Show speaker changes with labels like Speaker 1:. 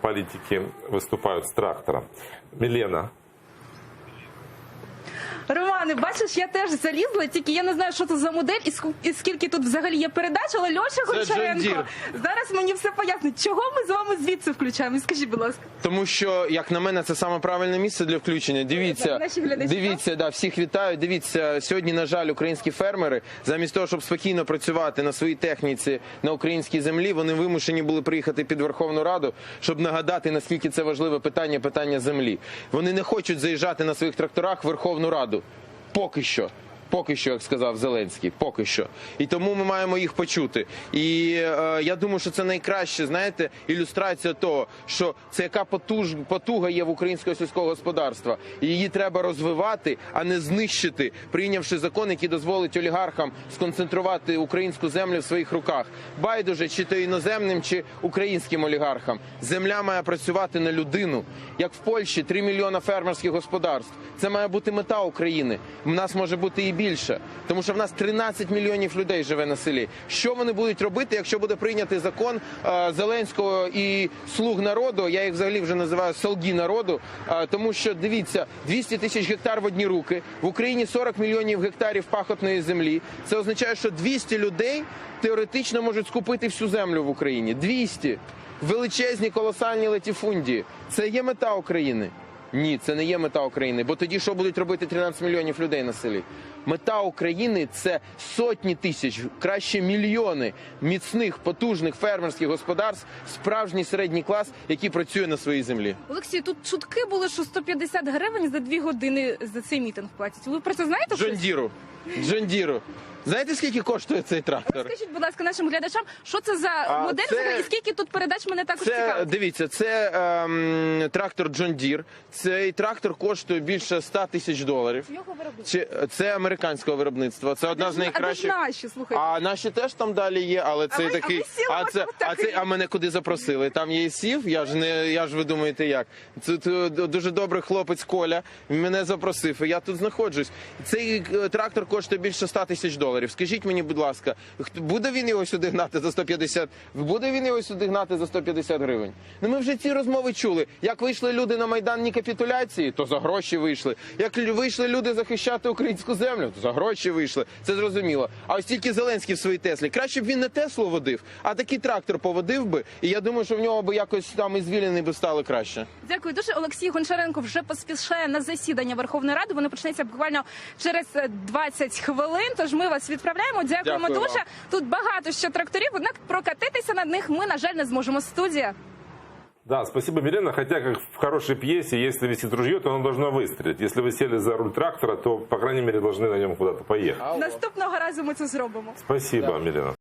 Speaker 1: Политики выступают с трактора. Милена.
Speaker 2: Романе, бачиш, я теж залізла, тільки я не знаю, що це за модель і скільки тут взагалі є передач, але Льоша Гончаренко зараз мені все пояснить. Чого ми з вами звідси включаємо? Скажіть, будь ласка.
Speaker 3: Тому що, як на мене, це саме правильне місце для включення. Дивіться, всіх вітаю. Дивіться, сьогодні, на жаль, українські фермери, замість того, щоб спокійно працювати на своїй техніці на українській землі, вони вимушені були приїхати під Верховну Раду, щоб нагадати, наскільки це важливе питання землі. Вони не хочуть заїжджати на своїх тракторах в Верховну Раду. Поки що. Поки що, як сказав Зеленський, поки що. І тому ми маємо їх почути. І я думаю, що це найкраще, знаєте, ілюстрація того, що це яка потуга є в українського сільського господарства. І її треба розвивати, а не знищити, прийнявши закон, який дозволить олігархам сконцентрувати українську землю в своїх руках. Байдуже, чи то іноземним, чи українським олігархам. Земля має працювати на людину. Як в Польщі 3 мільйона фермерських господарств. Це має бути мета України. У нас може бути і більше, тому що в нас 13 мільйонів людей живе на селі. Що вони будуть робити, якщо буде прийнятий закон Зеленського і слуг народу, я їх взагалі вже називаю солги народу, тому що, дивіться, 200 тисяч гектар в одні руки, в Україні 40 мільйонів гектарів пахотної землі. Це означає, що 200 людей теоретично можуть скупити всю землю в Україні. 200! Величезні, колосальні латифундії. Це є мета України? Ні, це не є мета України, бо тоді що будуть робити 13 мільйонів людей на селі? Мета України – це сотні тисяч, краще мільйони міцних, потужних фермерських господарств, справжній середній клас, який працює на своїй землі.
Speaker 2: Олексій, тут чутки були, що 150 гривень за 2 години за цей мітинг платять. Ви про це знаєте?
Speaker 3: Джондіру. Знаєте, скільки коштує цей трактор?
Speaker 2: Скажіть, будь ласка, нашим глядачам, що це за модель і скільки тут передач, мене також цікавить.
Speaker 3: Дивіться, це трактор John Deere. Цей трактор коштує більше 100 тисяч доларів.
Speaker 2: Його виробництво?
Speaker 3: Це американського виробництва. Це одна з найкращих.
Speaker 2: А наші, слухайте.
Speaker 3: А наші теж там далі є, але це такий... А мене куди запросили? Там є сів, я ж ви думаєте як. Це дуже добрий хлопець Коля, мене запросив, і я тут знаходжусь. Цей трактор коштує більше 100 тисяч доларів. Скажіть мені, будь ласка, буде він його сюди гнати за 150? Буде він його сюди гнати за 150 гривень? Ну ми вже ці розмови чули. Як вийшли люди на майданні капітуляції, то за гроші вийшли. Як вийшли люди захищати українську землю, то за гроші вийшли. Це зрозуміло. А ось тільки Зеленський в своїй Теслі. Краще б він не Теслу водив, а такий трактор поводив би. І я думаю, що в нього би якось там і звільнений би стало краще.
Speaker 2: Дякую дуже. Олексій Гончаренко вже поспішає на засідання Верховної Ради. Воно почнеться буквально через 20 хвилин. Тож ми вас відправляємо. Дякуємо
Speaker 3: Дякую
Speaker 2: дуже.
Speaker 3: вам.
Speaker 2: Тут багато ще тракторів, однак прокатитися над них ми, на жаль, не зможемо. Студія.
Speaker 1: Да, спасибо, Милена. Хотя, как в хорошей пьесе, если висит ружье, то оно должно выстрелить. Если вы сели за руль трактора, то, по крайней мере, должны на нем куда-то поехать.
Speaker 2: Наступного разу ми це зробимо.
Speaker 1: Спасибо, Милена.